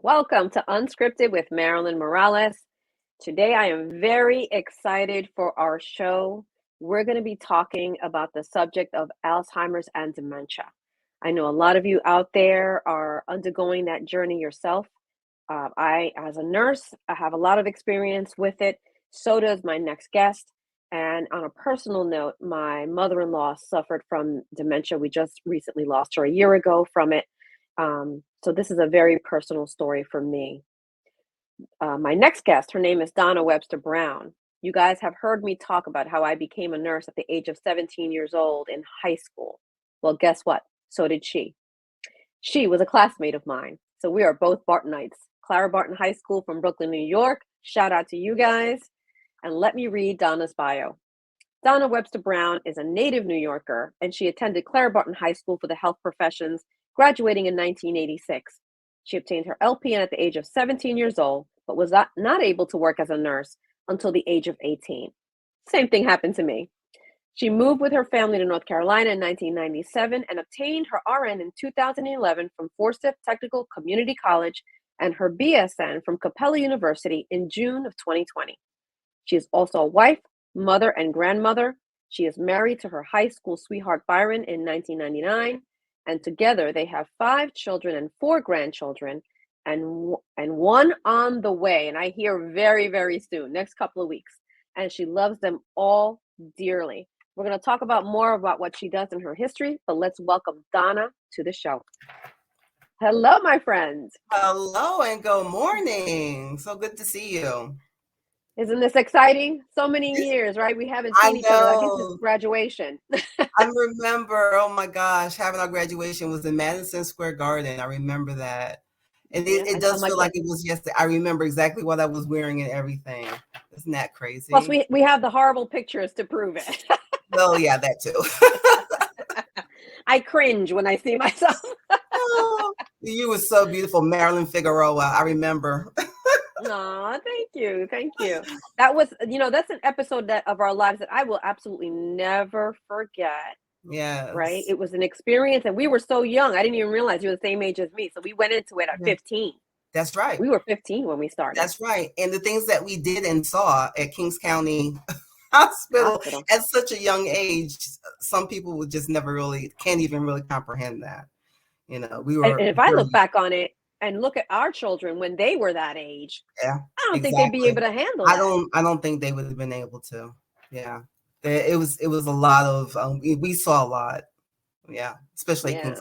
Welcome to Unscripted with Marilyn Morales. Today I am very excited for our show. We're going to be talking about the subject of Alzheimer's and dementia. I know a lot of you out there are undergoing that journey yourself. As a nurse, I have a lot of experience with it. So does my next guest. And on a personal note, my mother-in-law suffered from dementia. We just recently lost her a year ago from it. So this is a very personal story for me. My next guest, her name is Donna Webster Brown. You guys have heard me talk about how I became a nurse at the age of 17 years old in high school. Well, guess what? So did she. She was a classmate of mine. So we are both Bartonites. Clara Barton High School from Brooklyn, New York. Shout out to you guys. And let me read Donna's bio. Donna Webster Brown is a native New Yorker, and she attended Clara Barton High School for the Health Professions, graduating in 1986. She obtained her LPN at the age of 17 years old, but was not able to work as a nurse until the age of 18. Same thing happened to me. She moved with her family to North Carolina in 1997 and obtained her RN in 2011 from Forsyth Technical Community College and her BSN from Capella University in June of 2020. She is also a wife, mother, and grandmother. She is married to her high school sweetheart Byron in 1999. And together they have 5 children and 4 grandchildren and one on the way. And I hear very, very soon, next couple of weeks. And she loves them all dearly. We're going to talk about more about what she does in her history, but let's welcome Donna to the show. Hello, my friend. Hello and good morning. So good to see you. Isn't this exciting? So many years, right? We haven't seen each other. I think since graduation. I remember, oh my gosh, having our graduation was in Madison Square Garden. I remember that. And it does feel like it was yesterday. I remember exactly what I was wearing and everything. Isn't that crazy? Plus, we have the horrible pictures to prove it. Well, yeah, that too. I cringe when I see myself. Oh, you were so beautiful, Marilyn Figueroa. I remember. Aw, thank you. That was, that's an episode of our lives that I will absolutely never forget. Yeah. Right? It was an experience, and we were so young. I didn't even realize you were the same age as me. So we went into it at 15. That's right. We were 15 when we started. That's right. And the things that we did and saw at Kings County Hospital at such a young age, some people would just can't even really comprehend that. We were. And if I look back on it, and look at our children when they were that age. Yeah, I don't think they'd be able to handle that. I don't think they would have been able to. Yeah, it was a lot of. We saw a lot. Yeah, especially. Yeah,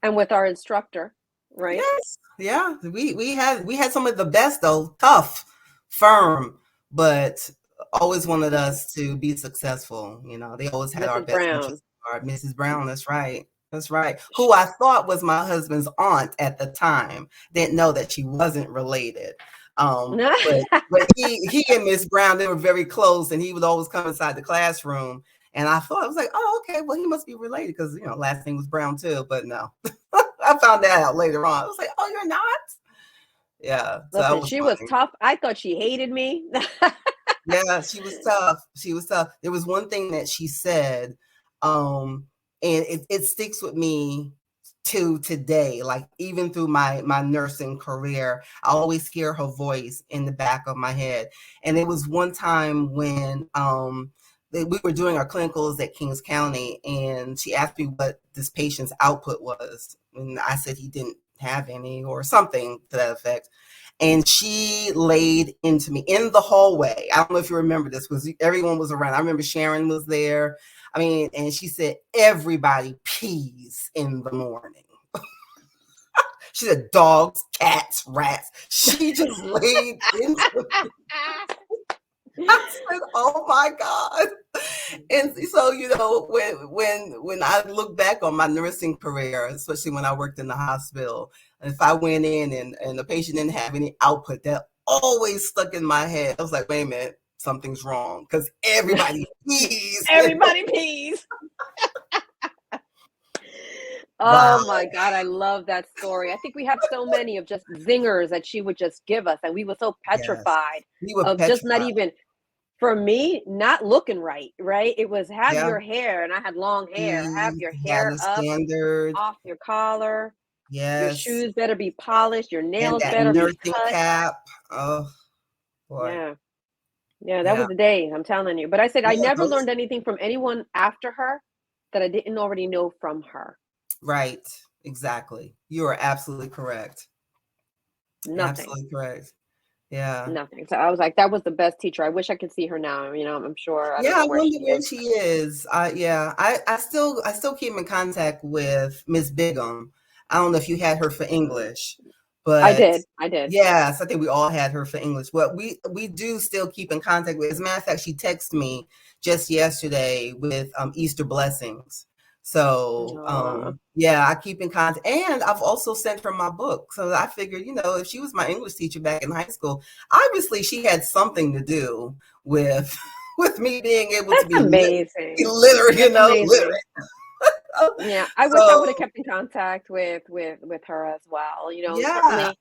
and with our instructor, right? Yes. Yeah, we had some of the best though. Tough, firm, but always wanted us to be successful. They always had our best interests. Mrs. Brown. That's right. That's right. Who I thought was my husband's aunt at the time. Didn't know that she wasn't related. But he and Miss Brown, they were very close, and he would always come inside the classroom. And I was like, oh, okay, well, he must be related because, last name was Brown too. But no, I found that out later on. I was like, oh, you're not? Yeah. Listen, she was tough. I thought she hated me. Yeah, she was tough. There was one thing that she said, and it sticks with me to today, like even through my nursing career. I always hear her voice in the back of my head. And it was one time when we were doing our clinicals at Kings County, and she asked me what this patient's output was. And I said he didn't have any or something to that effect. And she laid into me in the hallway. I don't know if you remember this because everyone was around. I remember Sharon was there. And she said, everybody pees in the morning. She said, dogs, cats, rats. She just laid into me. I said, oh my God. And so, when I look back on my nursing career, especially when I worked in the hospital, if I went in and the patient didn't have any output, that always stuck in my head. I was like, wait a minute. Something's wrong because everybody pees. Everybody pees. Oh my God, I love that story. I think we have so many of just zingers that she would just give us, and we were so petrified just not even, for me, not looking right? It was have your hair, and I had long hair. Have your hair up, off your collar. Your Yes. shoes better be polished. Your And nails that better be nursing cut. cap. Oh boy. Yeah. Yeah, that Yeah. was the day, I'm telling you. But I said I Yeah, never those learned anything from anyone after her that I didn't already know from her. right. Exactly. You are absolutely correct. Nothing. Absolutely correct. Yeah. Nothing. So I was like, that was the best teacher. I wish I could see her now. I'm sure. I don't Yeah, know I where she wonder where is. she is. Yeah, I still keep in contact with Miss Bigham. I don't know if you had her for English, I but did. I did. yes, I think we all had her for English. But we do still keep in contact with. As a matter of fact, she texted me just yesterday with Easter blessings. So Aw. yeah, I keep in contact, and I've also sent her my book. So I figured, if she was my English teacher back in high school, obviously she had something to do with with me being able to That's be amazing. literate, That's literate. amazing. Yeah, I wish I would have So kept in contact with her as well. yeah, Certainly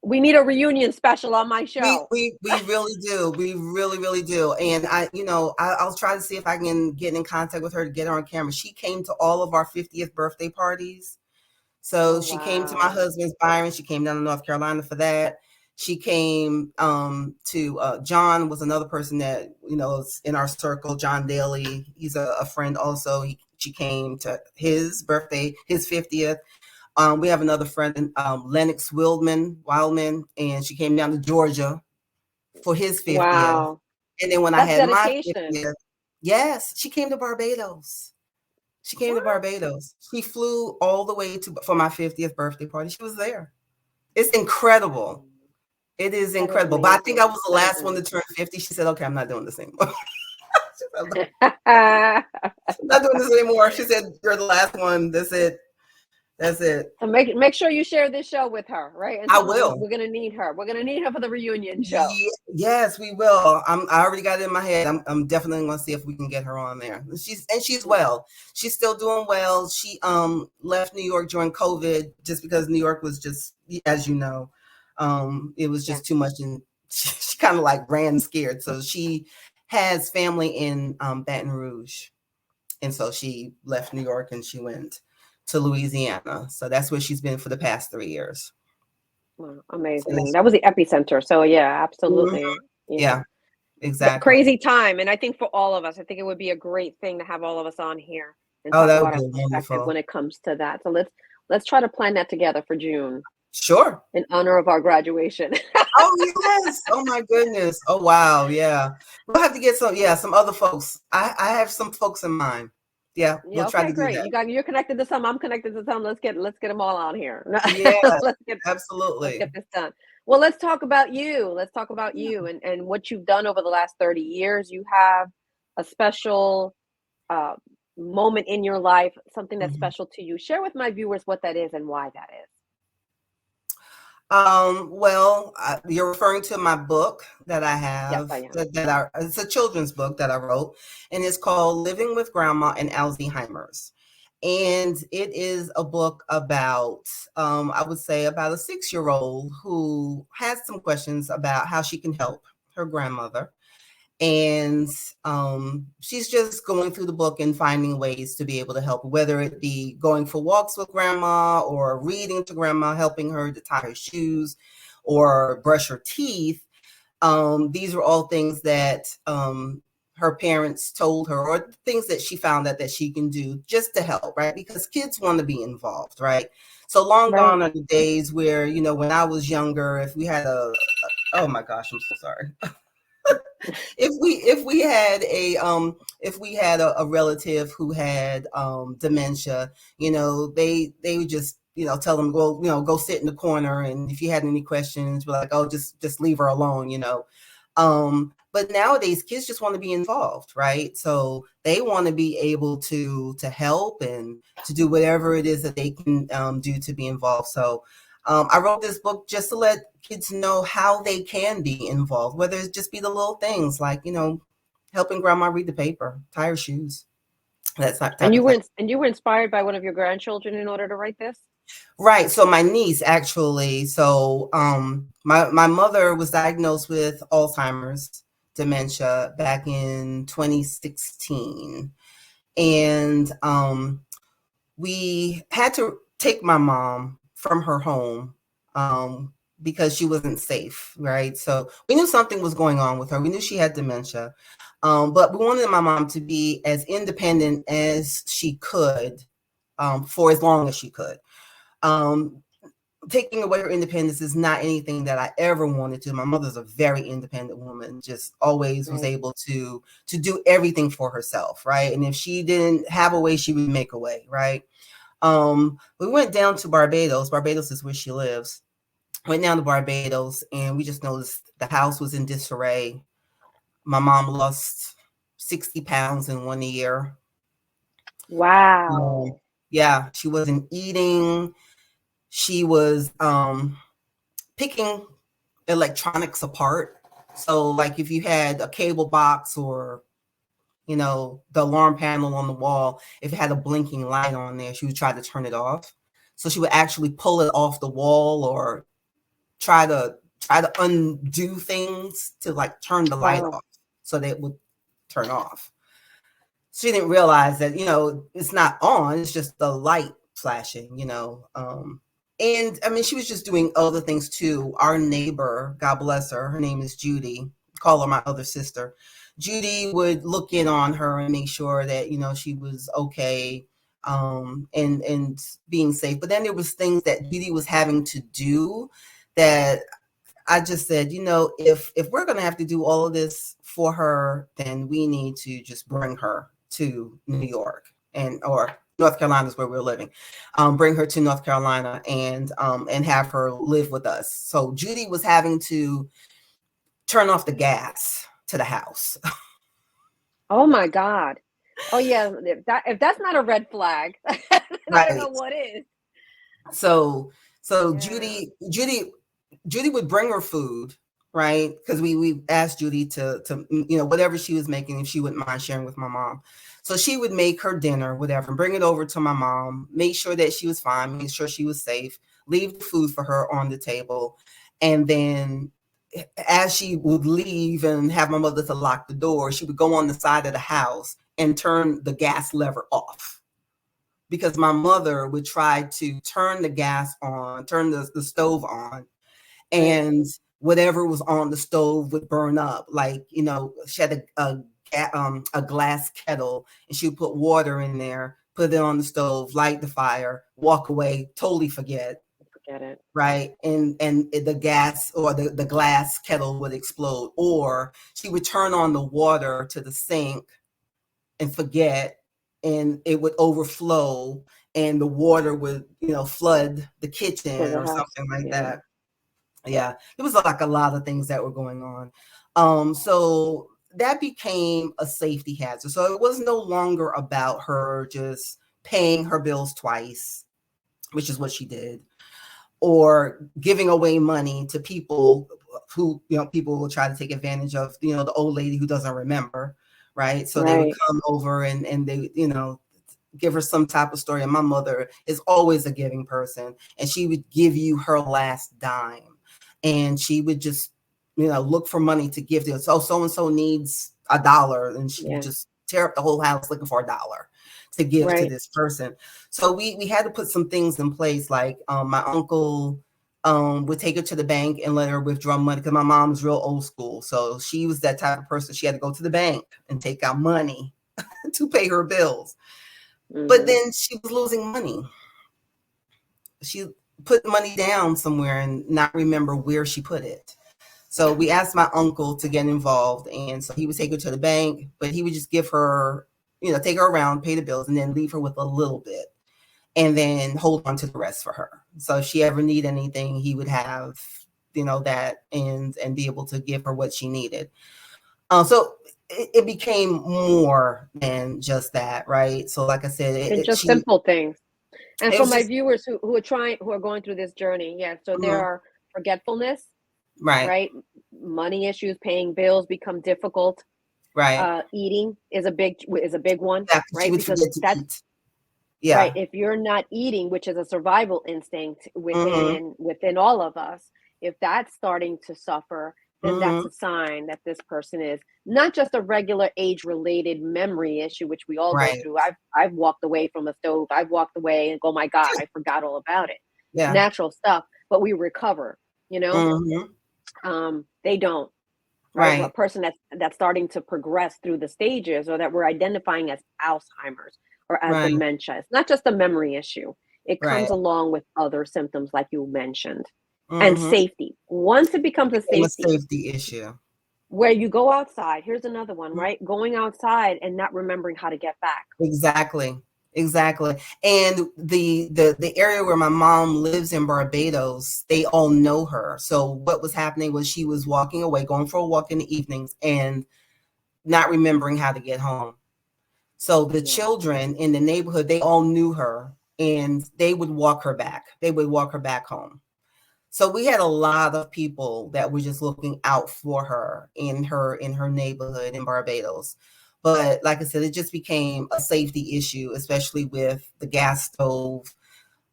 we need a reunion special on my we show. we we really do. We really really do. And I'll try to see if I can get in contact with her to get her on camera. She came to all of our 50th birthday parties. So Oh she came to my wow. husband's Byron. She came down to North Carolina for that. She came to John was another person that is in our circle. John Daly, he's a friend also. She came to his birthday, his 50th. We have another friend, Lennox Wildman, and she came down to Georgia for his 50th. Wow. And then when I That's had my dedication. 50th, yes, she came to Barbados. She came to What? Barbados. She flew all the way for my 50th birthday party. She was there. It's incredible. It is That is incredible. But I think I amazing. was the That is last one to amazing. turn 50. She said, okay, I'm not doing this anymore. She said, I'm not doing this anymore. She said, you're the last one. That's it. That's it. So make sure you share this show with her, right? And I tell her will. we're gonna need her. We're gonna need her for the reunion show. Yes, we will. I already got it in my head. I'm definitely going to see if we can get her on there. She's well. She's still doing well. She left New York during COVID just because New York was just, as you know, it was Yeah. just too much, and she kind of like ran scared. So she has family in Baton Rouge, and so she left New York and she went to Louisiana. So that's where she's been for the past 3 years. Wow, So amazing. That was the epicenter. So yeah, Mhm. absolutely. Yeah, But exactly. crazy time. And I think for all of us, I think it would be a great thing to have all of us on here and Oh, talk that would about be our perspective wonderful. when it comes to that. So let's try to plan that together for June Sure. in honor of our graduation. Oh, yes. Oh my goodness. Oh wow. Yeah. We'll have to get some other folks. I have some folks in mind. Yeah, we'll Yeah, try okay, to do great. that. You're connected to some, I'm connected to some. Let's get them all on here. Yeah, let's get let's absolutely. get this done. Well, let's talk about you. Let's talk about Yeah. you and what you've done over the last 30 years. You have a special uh, moment in your life, something that's Mhm. special to you. Share with my viewers what that is and why that is. Well, you're referring to my book that I Yes, have I am. it's a children's book that I wrote, and it's called Living with Grandma and Alzheimer's. And it is a book about, I would say, about a 6-year-old who has some questions about how she can help her grandmother. And she's just going through the book and finding ways to be able to help, whether it be going for walks with grandma or reading to grandma, helping her to tie her shoes or brush her teeth. These are all things that her parents told her, or things that she found out that she can do just to help, right? Because kids want to be involved, right? So long Right. gone are the days where, when I was younger, if we had oh my gosh, I'm so sorry. If we had a relative who had dementia, they would just tell them, go sit in the corner, and if you had any questions, be like, oh, just leave her alone. But nowadays kids just want to be involved, right? So they want to be able to help and to do whatever it is that they can do to be involved. So I wrote this book just to let kids know how they can be involved, whether it just be the little things like, helping grandma read the paper, tie her shoes, that And type of thing. you were inspired by one of your grandchildren in order to write this? Right. So my niece actually, so my mother was diagnosed with Alzheimer's dementia back in 2016. And we had to take my mom from her home because she wasn't safe, right? So we knew something was going on with her. We knew she had dementia, but we wanted my mom to be as independent as she could for as long as she could. Taking away her independence is not anything that I ever wanted to. My mother's a very independent woman, just always was able to do everything for herself, right? And if she didn't have a way, she would make a way, right? We went down to Barbados. Barbados is where she lives. Went down to Barbados, and we just noticed the house was in disarray. My mom lost 60 pounds in 1 year. Wow. Yeah, she wasn't eating. She was picking electronics apart. So like if you had a cable box or, you know, the alarm panel on the wall, if it had a blinking light on there, she would try to turn it off. So she would actually pull it off the wall or try to undo things to like turn the light off so that it would turn off. She didn't realize that, you know, it's not on, it's just the light flashing, you know. And I mean, she was just doing other things too. Our neighbor, God bless her name is Judy, call her my other sister. Judy would look in on her and make sure that, you know, she was okay, and being safe. But then there was things that Judy was having to do that I just said, you know, if we're going to have to do all of this for her, then we need to just bring her to New York or North Carolina is where we're living. Bring her to North Carolina and have her live with us. So Judy was having to turn off the gas to the house. Oh my God. Oh yeah. If that's not a red flag, then I don't know what is. So Yeah. Judy would bring her food, right? Because we asked Judy to you know, whatever she was making, if she wouldn't mind sharing with my mom. So she would make her dinner, whatever, and bring it over to my mom, make sure that she was fine, make sure she was safe, leave the food for her on the table. And then as she would leave and have my mother to lock the door, she would go on the side of the house and turn the gas lever off. Because my mother would try to turn the gas on, turn the stove on, and whatever was on the stove would burn up. Like, you know, she had a glass kettle and she would put water in there, put it on the stove, light the fire, walk away, totally forget. Forget it. Right. And the gas or the glass kettle would explode. Or she would turn on the water to the sink and forget, and it would overflow and the water would, you know, flood the kitchen The or house. something like Yeah. that. Yeah, it was like a lot of things that were going on. So that became a safety hazard. So it was no longer about her just paying her bills twice, which is what she did, or giving away money to people who, you know, people will try to take advantage of, you know, the old lady who doesn't remember, right? So they would come over and they, you know, give her some type of story. And my mother is always a giving person, and she would give you her last dime. And she would just, you know, look for money to give to. So-and-so needs $1. And she would just tear up the whole house looking for $1 to give to this person. So we had to put some things in place. Like my uncle would take her to the bank and let her withdraw money, because my mom's real old school. So she was that type of person. She had to go to the bank and take out money to pay her bills. Mm-hmm. But then she was losing money. She put money down somewhere and not remember where she put it. So we asked my uncle to get involved. And so he would take her to the bank, but he would just give her, you know, take her around, pay the bills, and then leave her with a little bit, and then hold on to the rest for her. So if she ever need anything, he would have, you know, that and be able to give her what she needed. So it became more than just that, right? So like I said, it's just simple things. And for my viewers who are going through this journey, so there are forgetfulness, right? Money issues, paying bills become difficult. Right. Eating is a big one, right? Because that's right. If you're not eating, which is a survival instinct within all of us, if that's starting to suffer, then that's a sign that this person is not just a regular age-related memory issue, which we all go through. I've walked away from a stove. I've walked away and go, oh my God, I forgot all about it. Yeah. natural stuff, but we recover, you know. They don't, right? A Right. person that's starting to progress through the stages, or that we're identifying as Alzheimer's or as Right. dementia. It's not just a memory issue. It Right. comes along with other symptoms like you mentioned. And Mm-hmm. safety. Once it becomes a Became a safety, safety issue. where you go outside, here's another one, Mhm. right? Going outside and not remembering how to get back. Exactly. Exactly. And the area where my mom lives in Barbados, they all know her. So what was happening was she was walking away, going for a walk in the evenings and not remembering how to get home. So the Yeah. children in the neighborhood, they all knew her and they would walk her back. They would walk her back home. So we had a lot of people that were just looking out for her in her neighborhood in Barbados. But like I said, it just became a safety issue, especially with the gas stove.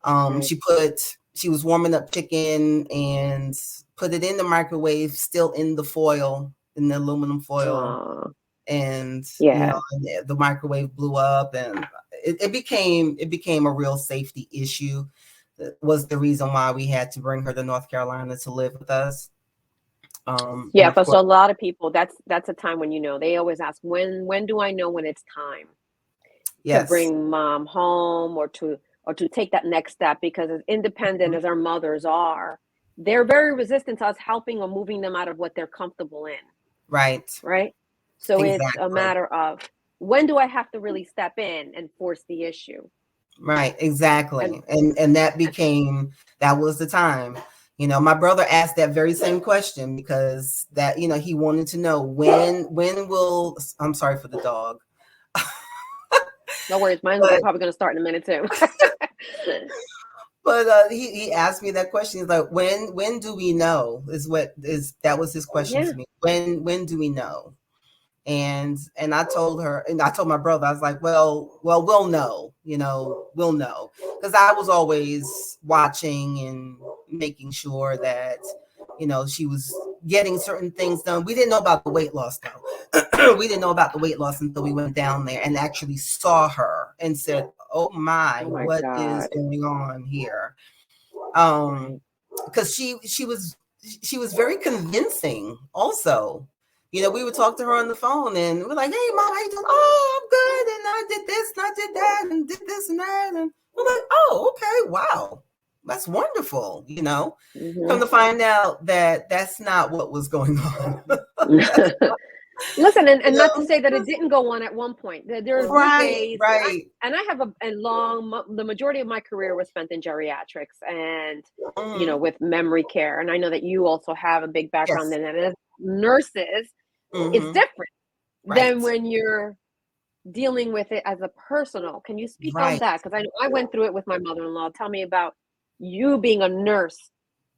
Right. She was warming up chicken and put it in the microwave, still in the foil, in the aluminum foil. Uh, And yeah. the microwave blew up, and it became a real safety issue. That was the reason why we had to bring her to North Carolina to live with us. And Yeah, of for course, so a lot of people, that's a time when, they always ask, when do I know when it's time to yes. bring mom home, or to take that next step? Because as independent Mhm. as our mothers are, they're very resistant to us helping or moving them out of what they're comfortable in, Right. right? So it's a Exactly. matter of, when do I have to really step in and force the issue? Right. And Exactly. And that was the time. My brother asked that very same question because he wanted to know when will, I'm sorry for the dog. no worries, mine's But probably going to start in a minute too. he asked me that question. He's like, when do we know? That was his question Yeah. to me. When do we know? And I told her, and I told my brother, I was like, well, we'll know, we'll know, because I was always watching and making sure that she was getting certain things done. We didn't know about the weight loss though. We didn't know about the weight loss until we went down there and actually saw her and said, oh my, Oh my what is God. going on here? Right. Because she was very convincing also. We would talk to her on the phone and we're like, hey mom, how you doing? Oh, I'm good, and I did this and I did that and did this and that, and we're like, oh, okay, wow, that's wonderful. Come Hmm. to find out that that's not what was going on. Listen, and you not to know say that it didn't go on at one point. There are good right, days, right. and I have the majority of my career was spent in geriatrics and, Mhm. with memory care. And I know that you also have a big background Yes. in that. And as nurses, it's Hmm. different than Right, when you're dealing with it as a personal. Can you speak on right. that? Because I know I went through it with my mother-in-law. Tell me about you being a nurse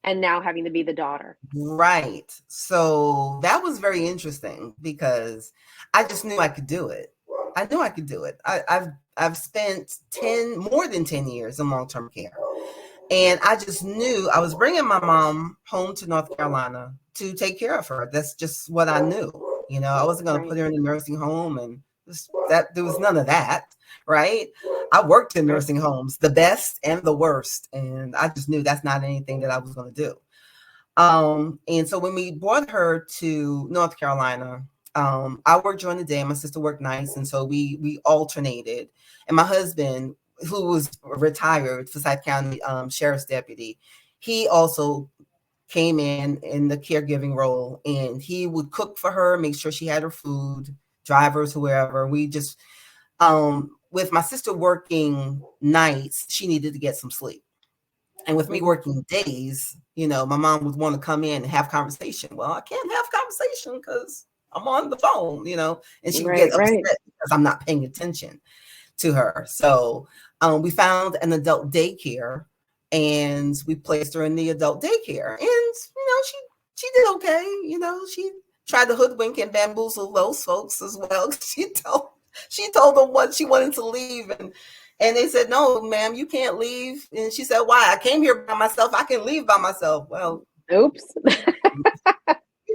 and now having to be the daughter. Right. So that was very interesting because I just knew I could do it. I knew I could do it. I've spent more than 10 years in long-term care. And I just knew I was bringing my mom home to North Carolina to take care of her. That's just what I knew. I wasn't going to put Right. her in a nursing home and there was none of that, right? I worked in Right. nursing homes, the best and the worst, and I just knew that's not anything that I was going to do. And so when we brought her to North Carolina, I worked during the day, my sister worked nights, and so we alternated. And my husband, who was retired Forsyth County Sheriff's deputy, he also came in the caregiving role, and he would cook for her, make sure she had her food, drivers, whoever. We just with my sister working nights, she needed to get some sleep. And with me Hmm. working days, my mom would want to come in and have conversation. Well, I can't have conversation because I'm on the phone, and she would get Right. Right. upset because I'm not paying attention to her. So we found an adult daycare and we placed her in the adult daycare. And, she did okay. She tried to hoodwink and bamboozle those folks as well. She told them what she wanted to leave, and they said, no, ma'am, you can't leave. And she said, why? I came here by myself. I can leave by myself. Well, Oops. you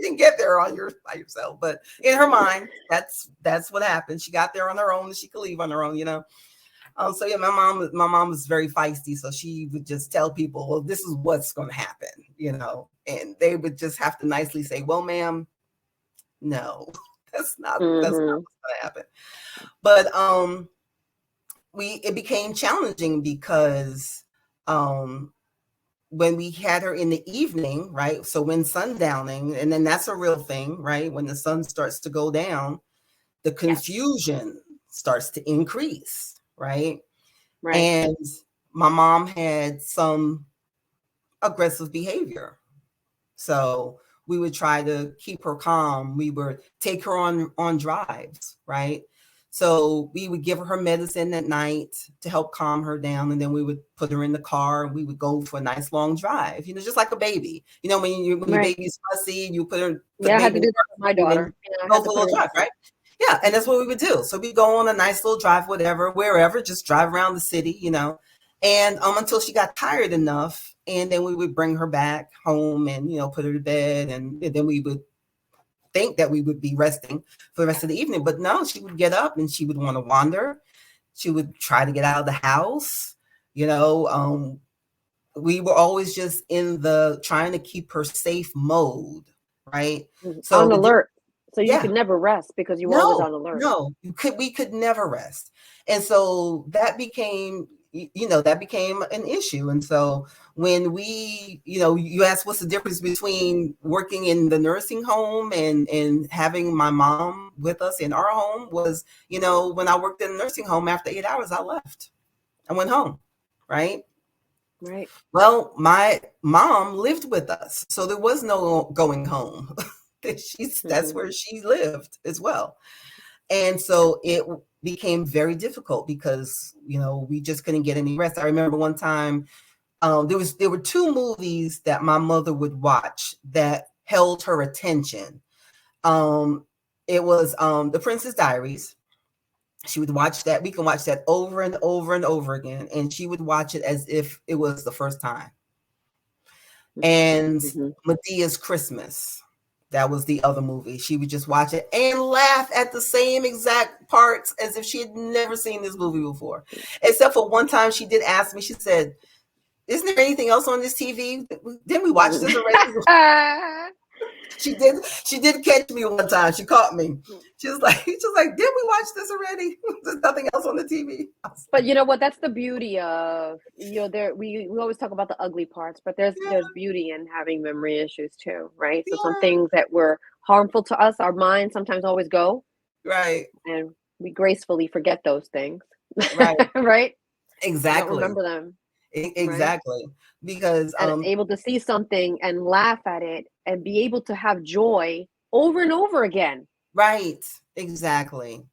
didn't get there by yourself. But in her mind, that's what happened. She got there on her own and she could leave on her own. So yeah, my mom was very feisty. So she would just tell people, well, this is what's going to happen, and they would just have to nicely say, well, ma'am, no, that's not what's going to happen. But it became challenging because when we had her in the evening, right? So when sundowning, and then that's a real thing, right? When the sun starts to go down, the confusion starts to increase, right? Right. And my mom had some aggressive behavior. So we would try to keep her calm. We would take her on drives, right? So we would give her medicine at night to help calm her down, and then we would put her in the car and we would go for a nice long drive, just like a baby. When your baby's fussy, you put her. I had to do that with my daughter. Go for a little drive, right? Yeah, and that's what we would do. So we go on a nice little drive, wherever, just drive around the city, and until she got tired enough, and then we would bring her back home and put her to bed, and then we would think that we would be resting for the rest of the evening. But no, she would get up and she would want to wander. She would try to get out of the house. We were always just in the trying to keep her safe mode, right? So on alert. So you could never rest because you were always on alert. No, we could never rest. And so that became an issue. And so when we, you asked what's the difference between working in the nursing home and having my mom with us in our home was, when I worked in the nursing home, after 8 hours, I left. I went home, right? Right. Well, my mom lived with us, so there was no going home. That's where she lived as well. And so it became very difficult because, we just couldn't get any rest. I remember one time there were two movies that my mother would watch that held her attention. It was The Princess Diaries. She would watch that. We can watch that over and over and over again. And she would watch it as if it was the first time. And Medea's Christmas. That was the other movie. She would just watch it and laugh at the same exact parts as if she had never seen this movie before. Except for one time she did ask me, she said, isn't there anything else on this TV? Didn't we watch this already? She did catch me one time. She caught me. She was like, did we watch this already? There's nothing else on the TV. But you know what? That's the beauty of, we always talk about the ugly parts, but there's beauty in having memory issues too, right? So some things that were harmful to us, our minds sometimes always go. Right. And we gracefully forget those things. Right. Right? Exactly. Don't remember them. Exactly. Right? Because able to see something and laugh at it and be able to have joy over and over again. Right. Exactly.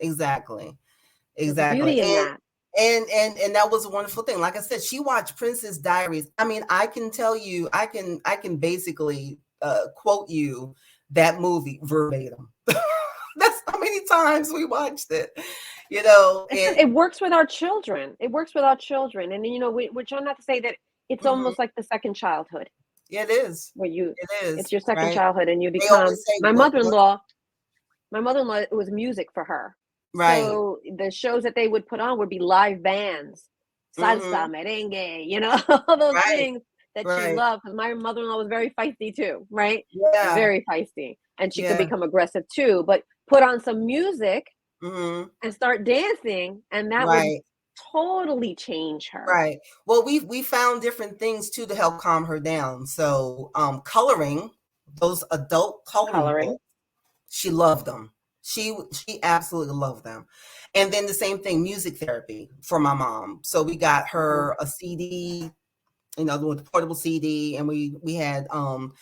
There's beauty in that. And that was a wonderful thing. Like I said, she watched Princess Diaries. I mean, I can tell you, I can basically quote you that movie verbatim. That's how many times we watched it. And it works with our children. And we're trying not to say that it's almost like the second childhood. Yeah, it is. It's your second childhood, and you become. My mother-in-law, it was music for her. Right. So the shows that they would put on would be live bands, salsa, merengue, all those things that she loved. Because my mother-in-law was very feisty too, right? Yeah. Very feisty, and she could become aggressive too. But put on some music and start dancing, and that would totally change her. Right. Well, we found different things too to help calm her down. So coloring, those adult coloring books, she loved them. She absolutely loved them. And then the same thing, music therapy for my mom. So we got her a CD, with the portable CD, and we had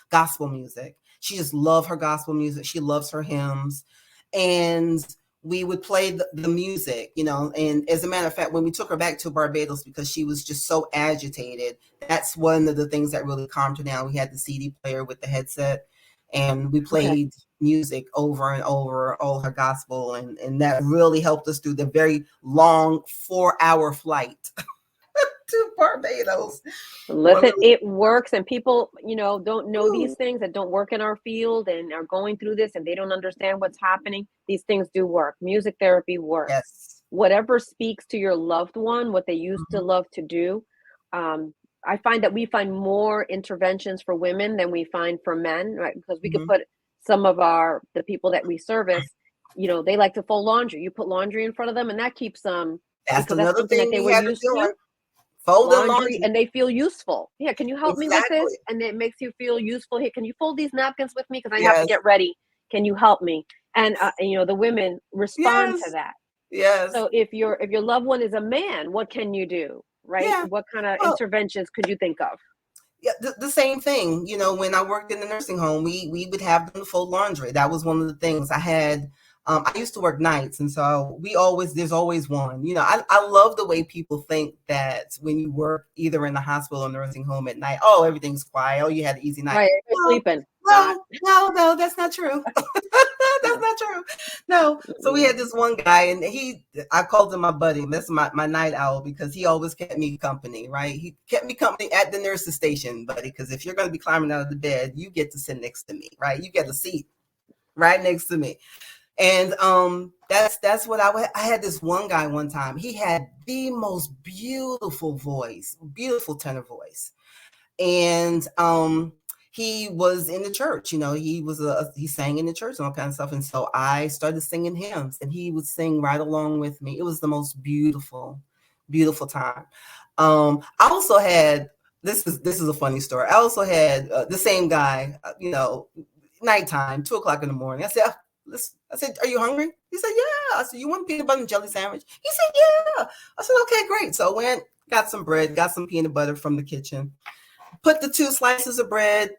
gospel music. She just loved her gospel music. She loves her hymns. And we would play the music, and as a matter of fact, when we took her back to Barbados, because she was just so agitated, that's one of the things that really calmed her down. We had the CD player with the headset, and we played music over and over, all her gospel, and that really helped us through the very long 4-hour flight to Barbados. Listen, it works, and people, don't know these things that don't work in our field and are going through this, and they don't understand what's happening. These things do work. Music therapy works. whatever speaks to your loved one, what they used to love to do. I find that we find more interventions for women than we find for men, right? Because we could put some of the people that we service, they like to fold laundry. You put laundry in front of them and that keeps them, That's because that's another something that thing they we were had to used do. to. Folding Laundry, and they feel useful. Yeah, can you help me with this? Exactly. And it makes you feel useful. Hey, can you fold these napkins with me? Because I have to Yes. get ready. Can you help me? And the women respond to Yes. that. Yes. So if your loved one is a man, what can you do? Right? Yeah. What kind of Well, interventions could you think of? yeah, the same thing. When I worked in the nursing home, we would have them fold laundry. That was one of the things I had. I used to work nights, and so there's always one. I love the way people think that when you work either in the hospital or nursing home at night, oh, everything's quiet. Oh, you had an easy night. Right, you're sleeping. No, that's not true. That's not true. No. So we had this one guy, and I called him my buddy. That's my night owl, because he always kept me company, right? He kept me company at the nurse's station, buddy, because if you're going to be climbing out of the bed, you get to sit next to me, right? You get a seat right next to me. And that's what I had this one guy one time. He had the most beautiful voice, beautiful tenor voice. And he was in the church, he sang in the church and all kinds of stuff. And so I started singing hymns, and he would sing right along with me. It was the most beautiful, beautiful time. I also had, this is a funny story. I also had the same guy, nighttime, 2:00 in the morning. I said, are you hungry? He said, yeah. I said, you want a peanut butter and jelly sandwich? He said, yeah. I said, okay, great. So I went, got some bread, got some peanut butter from the kitchen, put the 2 slices of bread,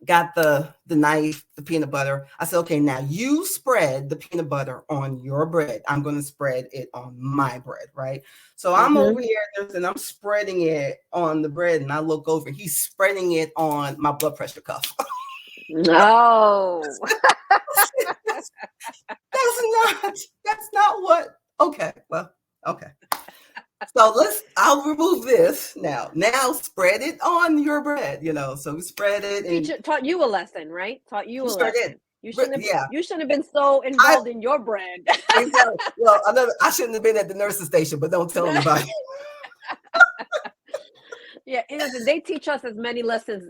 got the knife, the peanut butter. I said, okay, now you spread the peanut butter on your bread. I'm going to spread it on my bread, right? So I'm over here and I'm spreading it on the bread, and I look over, he's spreading it on my blood pressure cuff. No. That's not what, okay, well, okay. So I'll remove this now. Now spread it on your bread, so we spread it. And Taught you a lesson, right? Taught you a lesson. You shouldn't have been so involved in your bread. Exactly. Well, I shouldn't have been at the nurse's station, but don't tell anybody. Yeah, they teach us as many lessons,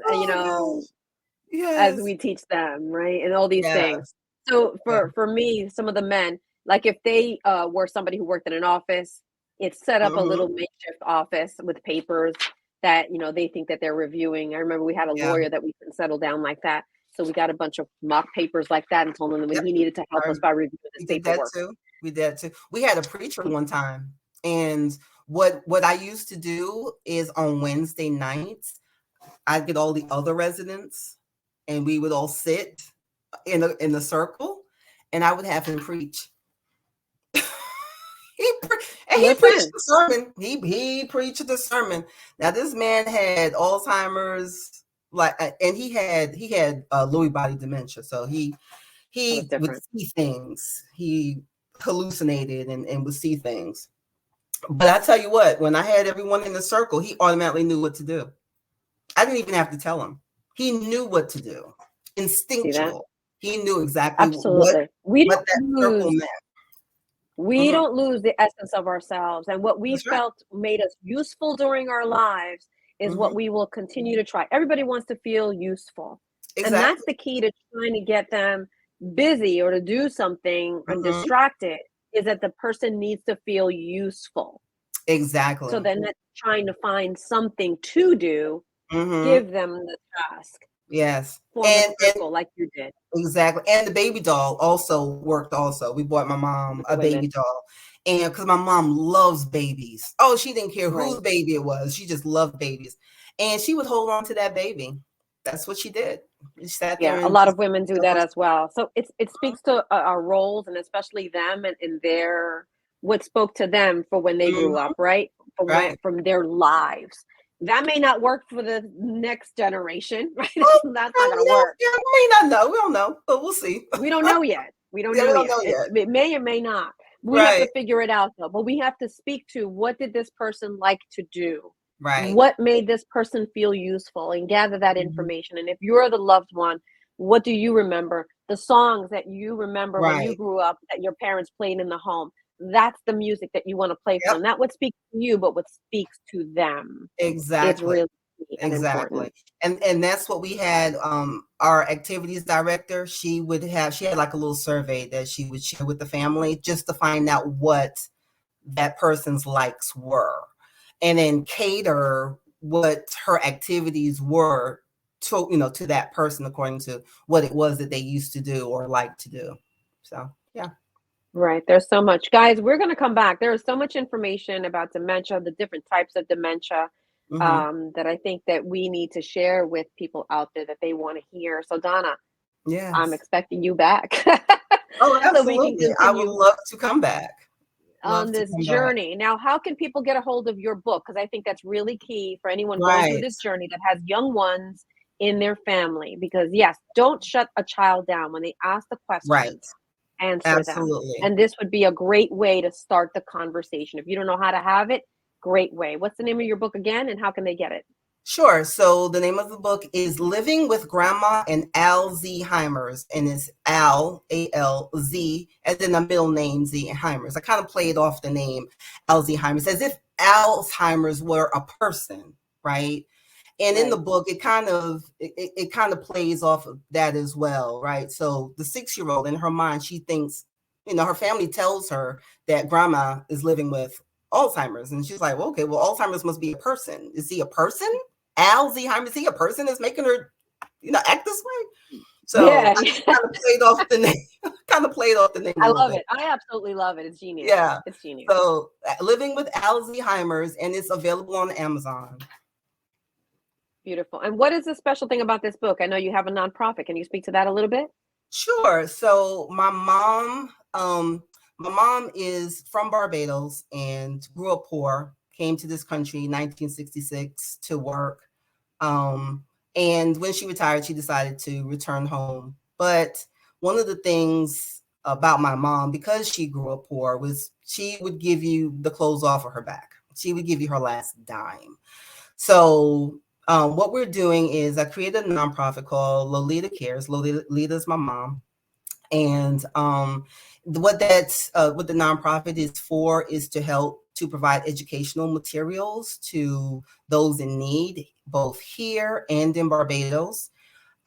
Yes. as we teach them, right? And all these things. So for me, some of the men, like if they were somebody who worked in an office, it's set up a little makeshift office with papers that, they think that they're reviewing. I remember we had a lawyer that we couldn't settle down like that. So we got a bunch of mock papers like that and told him that he needed to help us by reviewing this paperwork. We did that too. We had a preacher one time, and what I used to do is on Wednesday nights, I'd get all the other residents, and we would all sit in a circle, and I would have him preach. He preached the sermon. He preached the sermon. Now this man had Alzheimer's, and he had Lewy body dementia. So he would see things. He hallucinated and would see things. But I tell you what, when I had everyone in the circle, he automatically knew what to do. I didn't even have to tell him. He knew what to do. Instinctual. He knew exactly what that circle meant. We don't lose the essence of ourselves, and what we felt made us useful during our lives is what we will continue to try. Everybody wants to feel useful. Exactly. And that's the key to trying to get them busy or to do something and distracted, is that the person needs to feel useful. Exactly. So then that's trying to find something to do, give them the task. Yes. And like you did. Exactly. And the baby doll also worked also. We bought my mom a baby doll. And because my mom loves babies. Oh, she didn't care whose baby it was. She just loved babies. And she would hold on to that baby. That's what she did. She sat there. Yeah, a lot of women do that as well. So it speaks to our roles, and especially them and their what spoke to them for when they grew up, right? From their lives. That may not work for the next generation, right? That's not going to work. Yeah, we may not know. We don't know, but we'll see. We don't know yet. We don't know yet. It may or may not. We have to figure it out, though. But we have to speak to, what did this person like to do? Right. What made this person feel useful, and gather that information. And if you're the loved one, what do you remember? The songs that you remember when you grew up that your parents played in the home. that's the music that you want to play for Yep. them. Not what speaks to you, but what speaks to them is Exactly. really key and Exactly. important. And that's what we had. Our activities director, she had like a little survey that she would share with the family just to find out what that person's likes were, and then cater what her activities were to, to that person according to what it was that they used to do or like to do. So yeah. Right. There's so much. Guys, we're going to come back. There is so much information about dementia, the different types of dementia, Hmm. that I think that we need to share with people out there that they want to hear. So, Donna, I'm Yes. expecting you back Oh, so we can absolutely. I would continue love to come back. on Love to this come back. journey. Now, how can people get a hold of your book? Because I think that's really key for anyone going through Right. this journey that has young ones in their family. Because, yes, don't shut a child down when they ask the Right. questions, answer them. Absolutely. And this would be a great way to start the conversation. If you don't know how to have it, great way. What's the name of your book again, and how can they get it? Sure. So the name of the book is Living with Grandma and Alzheimer's, and it's Alz, as in the middle name Zheimers. I kind of played off the name Alzheimer's as if Alzheimer's were a person, right? And in the Right. book, it kind of plays off of that as well, right? So the 6-year-old, in her mind, she thinks, her family tells her that grandma is living with Alzheimer's, and she's like, well, okay, well, Alzheimer's must be a person. Is he a person? Alzheimer's, is he a person that's making her, act this way? So Yeah. I just kind of played off the name, a I little love bit. it. I absolutely love it. It's genius. Yeah. It's genius. So Living with Alzheimer's, and it's available on Amazon. Beautiful. And what is the special thing about this book? I know you have a nonprofit. Can you speak to that a little bit? Sure. So my mom is from Barbados and grew up poor, came to this country in 1966 to work. And when she retired, she decided to return home. But one of the things about my mom, because she grew up poor, was she would give you the clothes off of her back. She would give you her last dime. So what we're doing is I created a nonprofit called Lolita Cares. Lolita's my mom. And what the nonprofit is for is to help to provide educational materials to those in need, both here and in Barbados.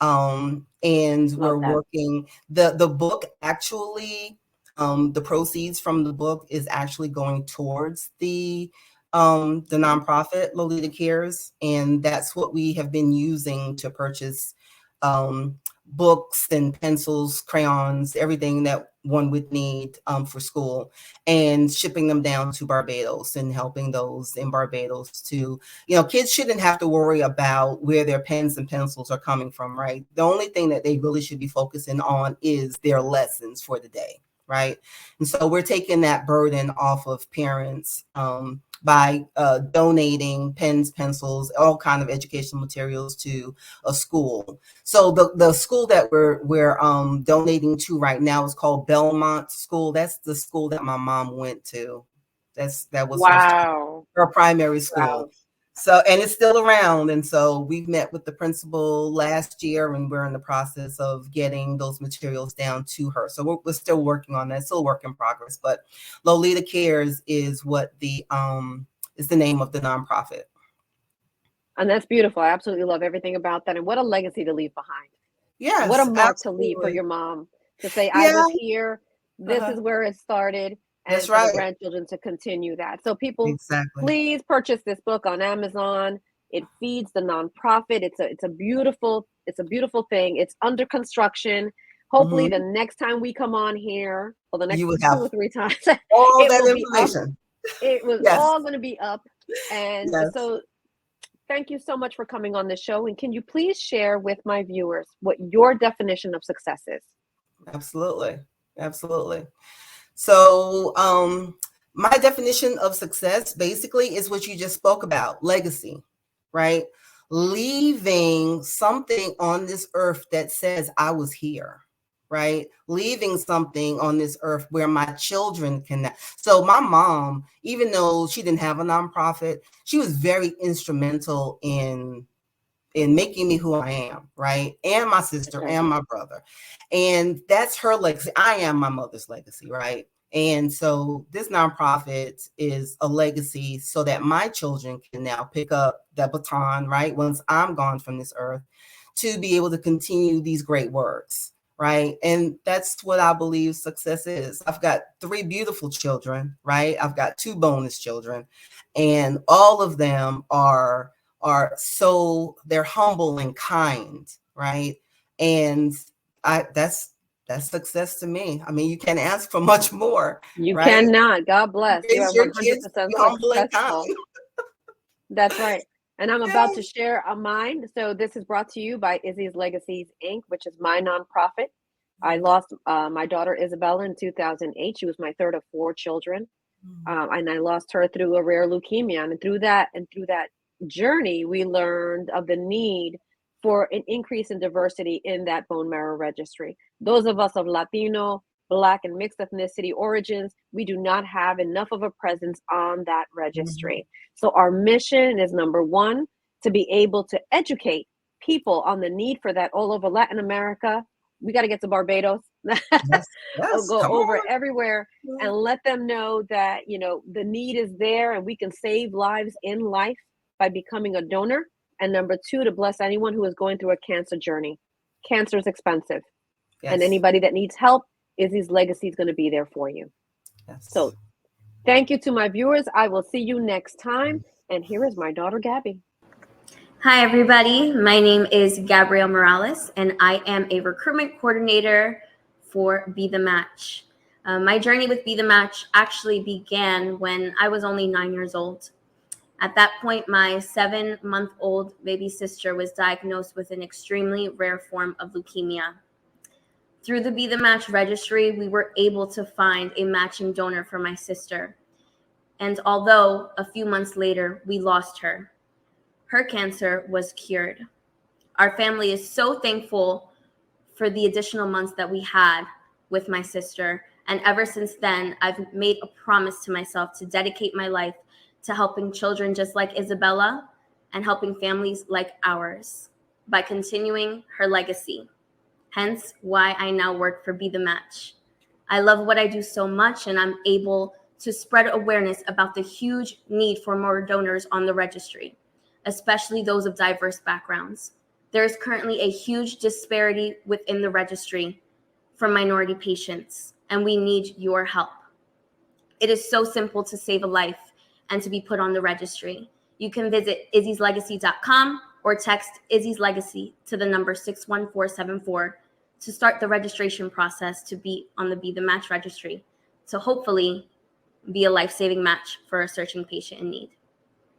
And Love we're that. working the book actually. The proceeds from the book is actually going towards the nonprofit Lolita Cares, and that's what we have been using to purchase books and pencils, crayons, everything that one would need for school, and shipping them down to Barbados and helping those in Barbados to, kids shouldn't have to worry about where their pens and pencils are coming from, right? The only thing that they really should be focusing on is their lessons for the day, right? And so we're taking that burden off of parents by donating pens, pencils, all kind of educational materials to a school. So the school that we're donating to right now is called Belmont School. That's the school that my mom went to. That was Wow. her primary school. Wow. So, and it's still around. And so we've met with the principal last year, and we're in the process of getting those materials down to her. So we're still working on that, still a work in progress. But Lolita Cares is what is the name of the nonprofit. And that's beautiful. I absolutely love everything about that. And what a legacy to leave behind. What a Yes, mark to leave for absolutely. your mom to say, I Yeah, was here. This uh-huh. is where it started. That's And for the right. grandchildren to continue that. So, people, Exactly. please purchase this book on Amazon. It feeds the nonprofit. It's a beautiful thing. It's under construction. Hopefully, the Hmm. next time we come on here, or the You next would 2 or 3 times, all it that will be up. information. It was Yes, all going to be up. And yes, so, thank you so much for coming on the show. And can you please share with my viewers what your definition of success is? absolutely, absolutely. So, my definition of success basically is what you just spoke about: legacy, right? Leaving something on this earth that says I was here, right? Leaving something on this earth where my children can. So, my mom, even though she didn't have a nonprofit, she was very instrumental in making me who I am, right? And my sister Okay. and my brother. And that's her legacy. I am my mother's legacy, right? And so this nonprofit is a legacy so that my children can now pick up that baton, right? Once I'm gone from this earth, to be able to continue these great works, right? And that's what I believe success is. I've got 3 beautiful children, right? I've got 2 bonus children, and all of them are so, they're humble and kind, right? And that's success to me. I mean, you can't ask for much more, You right? cannot. God bless. You are Raise your kids to 100% be humble and successful. kind. That's right. And I'm about to Yes. share a mine. So this is brought to you by Izzy's Legacies Inc., which is my nonprofit. I lost my daughter Isabella in 2008. She was my third of 4 children, and I lost her through a rare leukemia. And through that journey, we learned of the need for an increase in diversity in that bone marrow registry. Those of us of Latino, Black, and mixed ethnicity origins, we do not have enough of a presence on that registry. So our mission is, number one, to be able to educate people on the need for that all over Latin America. We got to get to Barbados. I'll Yes, go come over on. everywhere and let them know that, the need is there and we can save lives in life by becoming a donor. And number 2, to bless anyone who is going through a cancer journey. Cancer is expensive. And Yes. anybody that needs help, Izzy's Legacy is going to be there for you. Yes. So thank you to my viewers. I will see you next time. And here is my daughter, Gabby. Hi, everybody. My name is Gabrielle Morales, and I am a recruitment coordinator for Be The Match. My journey with Be The Match actually began when I was only 9 years old. At that point, my 7-month-old baby sister was diagnosed with an extremely rare form of leukemia. Through the Be The Match registry, we were able to find a matching donor for my sister. And although a few months later, we lost her, her cancer was cured. Our family is so thankful for the additional months that we had with my sister. And ever since then, I've made a promise to myself to dedicate my life to helping children just like Isabella and helping families like ours by continuing her legacy. Hence why I now work for Be The Match. I love what I do so much, and I'm able to spread awareness about the huge need for more donors on the registry, especially those of diverse backgrounds. There is currently a huge disparity within the registry for minority patients, and we need your help. It is so simple to save a life and to be put on the registry. You can visit izzyslegacy.com or text Izzy's Legacy to the number 61474 to start the registration process to be on the Be The Match registry, to hopefully be a life-saving match for a searching patient in need.